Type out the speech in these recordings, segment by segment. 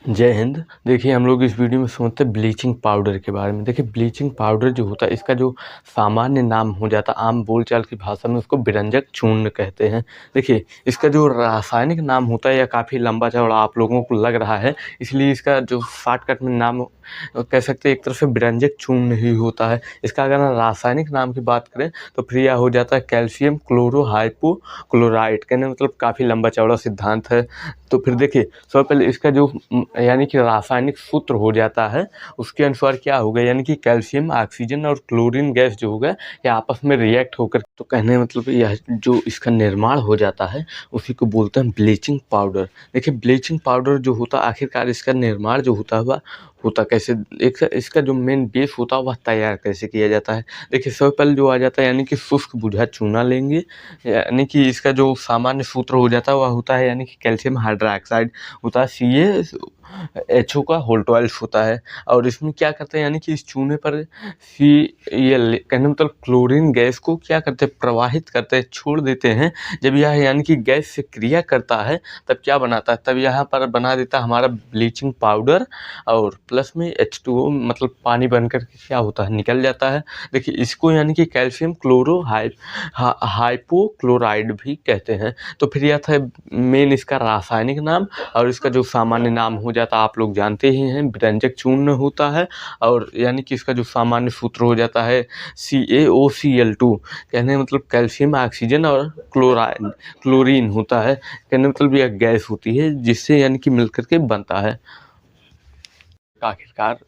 जय हिंद। देखिए हम लोग इस वीडियो में समझते हैं ब्लीचिंग पाउडर के बारे में। देखिए ब्लीचिंग पाउडर जो होता है इसका जो सामान्य नाम हो जाता है आम बोलचाल की भाषा में उसको विरंजक चूर्ण कहते हैं। देखिए इसका जो रासायनिक नाम होता है यह काफ़ी लंबा चौड़ा आप लोगों को लग रहा है, इसलिए इसका जो शॉर्टकट में नाम कह सकते हैं एक तरह से विरंजक चूर्ण ही होता है। इसका अगर हम रासायनिक नाम की बात करें तो फिर यह हो जाता है कैल्शियम क्लोरोहाइपोक्लोराइड। कहने मतलब काफ़ी लंबा चौड़ा सिद्धांत है। तो फिर देखिए सबसे पहले इसका जो यानी कि रासायनिक सूत्र हो जाता है उसके अनुसार क्या होगा, यानी कि कैल्शियम ऑक्सीजन और क्लोरीन गैस जो होगा ये आपस में रिएक्ट होकर, तो कहने मतलब यह जो इसका निर्माण हो जाता है उसी को बोलते हैं ब्लीचिंग पाउडर। देखिए ब्लीचिंग पाउडर जो होता है आखिरकार इसका निर्माण जो होता है होता कैसे, एक इसका जो मेन बेस होता है वह तैयार कैसे किया जाता है। देखिए सबसे पहले जो आ जाता है यानी कि शुष्क बुझा चूना लेंगे, यानी कि इसका जो सामान्य सूत्र हो जाता है वह होता है यानी कि कैल्शियम हाइड्रोक्साइड होता है CaHO का होल 12 होता है। और इसमें क्या करते हैं यानी कि इस चूने पर Cl कहने मतलब क्लोरीन गैस को क्या करते हैं प्रवाहित करते हैं, छोड़ देते हैं। जब यह यानी कि गैस से क्रिया करता है तब क्या बनाता है, तब यहाँ पर बना देता है हमारा ब्लीचिंग पाउडर और प्लस में H2O मतलब पानी बनकर क्या होता है निकल जाता है। देखिए इसको यानी कि कैल्शियम हाइपोक्लोराइड भी कहते हैं। तो फिर यह था मेन इसका रासायनिक नाम, और इसका जो सामान्य नाम हो जाता है आप लोग जानते ही हैं विरंजक चूर्ण होता है। और यानी कि इसका जो सामान्य सूत्र हो जाता है CaOCl2, कहने मतलब कैल्शियम ऑक्सीजन और क्लोरीन होता है। कहने मतलब यह गैस होती है जिससे यानी कि मिलकर के बनता है। आखिरकार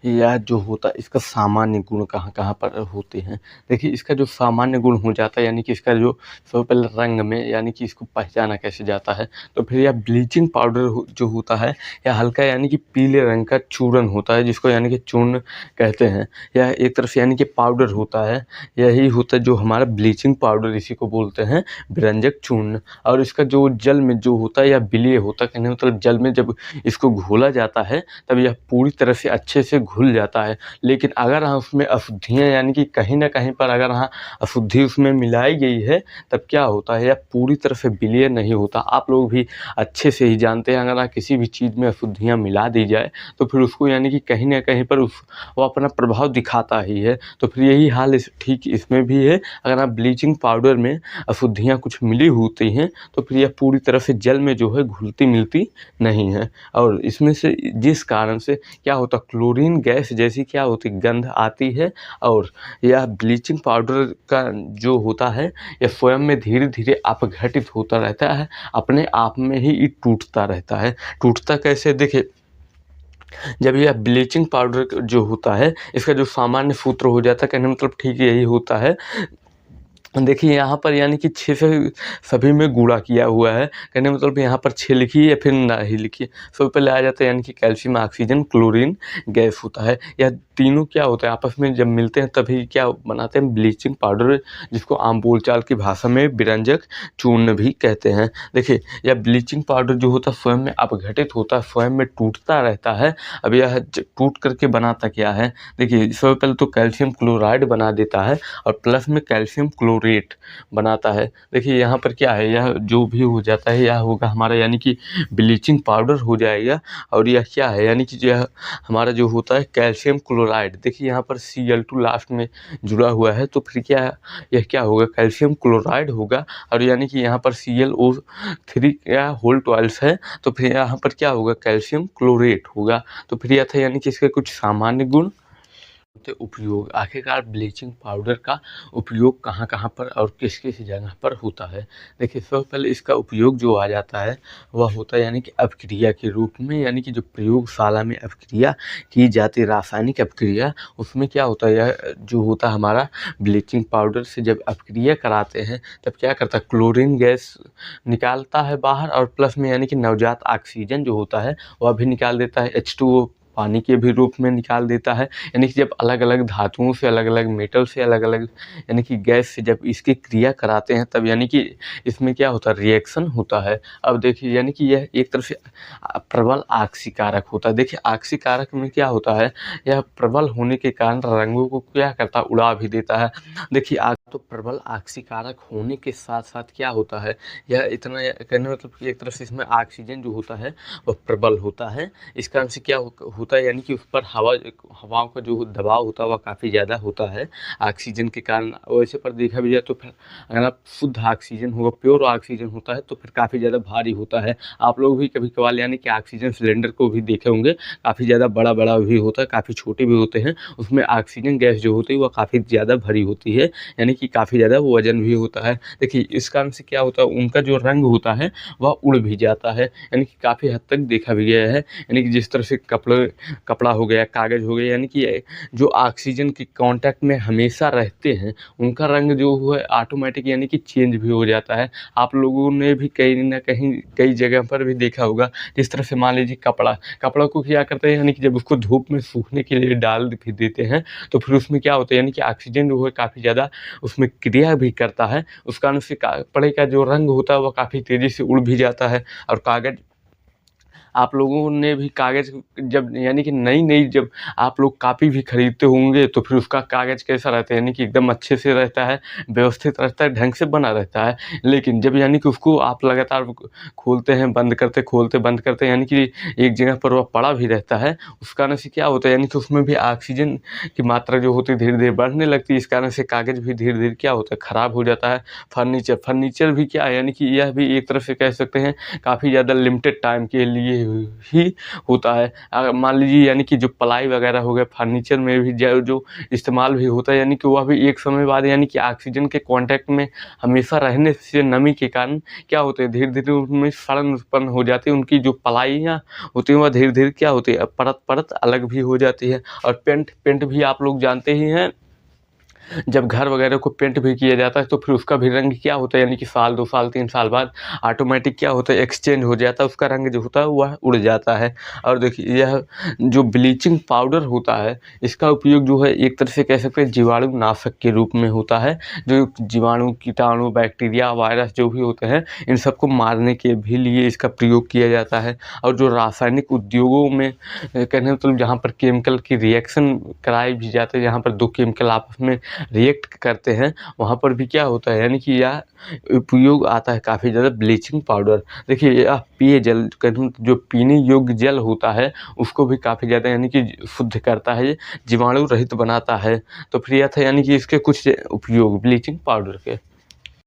यह जो होता है इसका सामान्य गुण कहाँ कहाँ पर होते हैं। देखिए इसका जो सामान्य गुण हो जाता है यानी कि इसका जो सबसे पहले रंग में यानी कि इसको पहचाना कैसे जाता है, तो फिर यह ब्लीचिंग पाउडर जो होता है यह हल्का यानी कि पीले रंग का चूर्ण होता है जिसको यानी कि चूर्ण कहते हैं। यह एक तरफ से यानी कि पाउडर होता है, यही होता है जो हमारा ब्लीचिंग पाउडर, इसी को बोलते हैं विरंजक चूर्ण। और इसका जो जल में जो होता है यह विलीय होता है, कहने मतलब जल में जब इसको घोला जाता है तब यह पूरी तरह से अच्छे से घुल जाता है। लेकिन अगर हाँ उसमें अशुद्धियाँ यानी कि कहीं ना कहीं पर अगर हाँ अशुद्धि उसमें मिलाई गई है तब क्या होता है यह पूरी तरह से विलीय नहीं होता। आप लोग भी अच्छे से ही जानते हैं अगर हाँ किसी भी चीज़ में अशुद्धियाँ मिला दी जाए तो फिर उसको यानी कि कहीं ना कहीं पर वो अपना प्रभाव दिखाता ही है। तो फिर यही हाल ठीक इसमें भी है। अगर आप ब्लीचिंग पाउडर में अशुद्धियाँ कुछ मिली होती हैं तो फिर यह पूरी तरह से जल में जो है घुलती मिलती नहीं है। और इसमें से जिस कारण से क्या होता क्लोरीन गैस जैसी क्या होती गंध आती है। और यह ब्लीचिंग पाउडर का जो होता है यह स्वयं में धीरे धीरे अपघटित होता रहता है, अपने आप में ही टूटता रहता है। टूटता कैसे, देखिए जब यह ब्लीचिंग पाउडर जो होता है इसका जो सामान्य सूत्र हो जाता है, कहने मतलब ठीक यही होता है। देखिए यहाँ पर यानी कि 6 से सभी में गुणा किया हुआ है, कहने मतलब यहाँ पर 6 लिखिए या फिर ना ही लिखिए। सबसे पहले आ जाता है यानी कि कैल्शियम ऑक्सीजन क्लोरीन गैस होता है। यह तीनों क्या होता है आपस में जब मिलते हैं तभी क्या बनाते हैं ब्लीचिंग पाउडर, जिसको आम बोलचाल की भाषा में विरंजक चूर्ण भी कहते हैं। देखिए यह ब्लीचिंग पाउडर जो होता है स्वयं में अपघटित होता है, स्वयं में टूटता रहता है। अब यह टूट करके बनाता क्या है, देखिए सबसे पहले तो कैल्शियम क्लोराइड बना देता है और प्लस में कैल्शियम क्लोरेट बनाता है। देखिए यहाँ पर क्या है, यह जो भी हो जाता है यह होगा हमारा यानी कि ब्लीचिंग पाउडर हो जाएगा। और यह क्या है यानी कि यह हमारा जो होता है कैल्शियम क्लोराइड, देखिए यहाँ पर Cl2 लास्ट में जुड़ा हुआ है तो फिर क्या यह क्या होगा कैल्शियम क्लोराइड होगा। और यानी कि यहाँ पर ClO3 या होल 12 है तो फिर यहाँ पर क्या होगा कैल्शियम क्लोरेट होगा। तो फिर यह था यानी कि इसके कुछ सामान्य गुण। उपयोग, आखिरकार ब्लीचिंग पाउडर का उपयोग कहाँ कहाँ पर और किस किस जगह पर होता है। देखिए सबसे पहले इसका उपयोग जो आ जाता है वह होता है यानी कि अपक्रिया के रूप में, यानी कि जो प्रयोगशाला में अपक्रिया की जाती है रासायनिक अपक्रिया, उसमें क्या होता है यह जो होता है हमारा ब्लीचिंग पाउडर से जब अपक्रिया कराते हैं तब क्या करता है क्लोरीन गैस निकालता है बाहर और प्लस में यानी कि नवजात ऑक्सीजन जो होता है वह भी निकाल देता है, H2O पानी के भी रूप में निकाल देता है। यानी कि जब अलग अलग धातुओं से अलग अलग मेटल से अलग अलग यानी कि गैस से जब इसकी क्रिया कराते हैं तब यानी कि इसमें क्या होता है रिएक्शन होता है। अब देखिए यानी कि यह एक तरफ से प्रबल आक्सीकारक होता है। देखिए आक्सीकारक में क्या होता है, यह प्रबल होने के कारण रंगों को क्या करता है उड़ा भी देता है। देखिए तो प्रबल ऑक्सीकारक होने के साथ साथ क्या होता है, यह इतना कहने मतलब कि एक तरह से इसमें ऑक्सीजन जो होता है वह प्रबल होता है। इस कारण से क्या होता है, यानी कि उस पर हवाओं का जो दबाव होता है वह काफ़ी ज़्यादा होता है ऑक्सीजन के कारण। वैसे पर देखा भी जाए तो फिर अगर आप शुद्ध ऑक्सीजन होगा, प्योर ऑक्सीजन होता है तो फिर काफ़ी ज़्यादा भारी होता है। आप लोग भी कभी कभार यानी कि ऑक्सीजन सिलेंडर को भी देखे होंगे, काफ़ी ज़्यादा बड़ा बड़ा भी होता है, काफ़ी छोटे भी होते हैं। उसमें ऑक्सीजन गैस जो होती है वह काफ़ी ज़्यादा भरी होती है, यानी कि काफ़ी ज़्यादा वजन भी होता है। देखिए इस कारण से क्या होता है, उनका जो रंग होता है वह उड़ भी जाता है, यानी कि काफ़ी हद तक देखा भी गया है। यानी कि जिस तरह से कपड़ा हो गया, कागज़ हो गया, यानी कि जो ऑक्सीजन के कांटेक्ट में हमेशा रहते हैं उनका रंग जो है ऑटोमेटिक यानी कि चेंज भी हो जाता है। आप लोगों ने भी कहीं ना कहीं कई जगह पर भी देखा होगा, जिस तरह से मान लीजिए कपड़ा को क्या करते हैं, यानी कि जब उसको धूप में सूखने के लिए डाल भी देते हैं तो फिर उसमें क्या होता है, यानी कि ऑक्सीजन जो है काफ़ी ज़्यादा उसमें क्रिया भी करता है। उस कारण से कपड़े का जो रंग होता है वह काफ़ी तेज़ी से उड़ भी जाता है। और कागज़, आप लोगों ने भी कागज़ जब यानी कि नई जब आप लोग कॉपी भी खरीदते होंगे तो फिर उसका कागज़ कैसा रहता है, यानी कि एकदम अच्छे से रहता है, व्यवस्थित रहता है, ढंग से बना रहता है। लेकिन जब यानी कि उसको आप लगातार खोलते हैं, बंद करते, खोलते बंद करते, यानी कि एक जगह पर वह पड़ा भी रहता है। उस कारण से क्या होता है, यानी कि उसमें भी ऑक्सीजन की मात्रा जो होती है धीरे-धीरे बढ़ने लगती है। इस कारण से कागज़ भी धीरे-धीरे क्या होता है, ख़राब हो जाता है। फर्नीचर भी क्या है, यानी कि यह भी एक तरह से कह सकते हैं काफ़ी ज़्यादा लिमिटेड टाइम के लिए ही होता है। अगर मान लीजिए यानी कि जो प्लाई वगैरह हो गया, फर्नीचर में भी जो इस्तेमाल भी होता है, यानी कि वह भी एक समय बाद यानी कि ऑक्सीजन के कांटेक्ट में हमेशा रहने से नमी के कारण क्या होते हैं, धीरे-धीरे उनमें सड़न उत्पन्न हो जाती है। उनकी जो प्लाइयाँ होती हैं वह धीरे-धीरे क्या होती है, परत अलग भी हो जाती है। और पेंट भी आप लोग जानते ही हैं, जब घर वगैरह को पेंट भी किया जाता है तो फिर उसका भी रंग क्या होता है, यानी कि साल 2 साल 3 साल बाद ऑटोमेटिक क्या होता है, एक्सचेंज हो जाता है, उसका रंग जो होता है वह उड़ जाता है। और देखिए यह जो ब्लीचिंग पाउडर होता है इसका उपयोग जो है एक तरह से कह सकते हैं जीवाणुनाशक के रूप में होता है। जो जीवाणु, कीटाणु, बैक्टीरिया, वायरस जो भी होते हैं इन सबको मारने के भी लिए इसका प्रयोग किया जाता है। और जो रासायनिक उद्योगों में कहने मतलब जहाँ पर केमिकल की रिएक्शन कराए भी जाते हैं, जहाँ पर 2 केमिकल आपस में रिएक्ट करते हैं, वहाँ पर भी क्या होता है, यानी कि यह उपयोग आता है काफ़ी ज़्यादा ब्लीचिंग पाउडर। देखिए यह पेयजल कहूँ जो पीने योग्य जल होता है उसको भी काफ़ी ज़्यादा यानी कि शुद्ध करता है, जीवाणु रहित बनाता है। तो फिर यह था यानी कि इसके कुछ उपयोग ब्लीचिंग पाउडर के।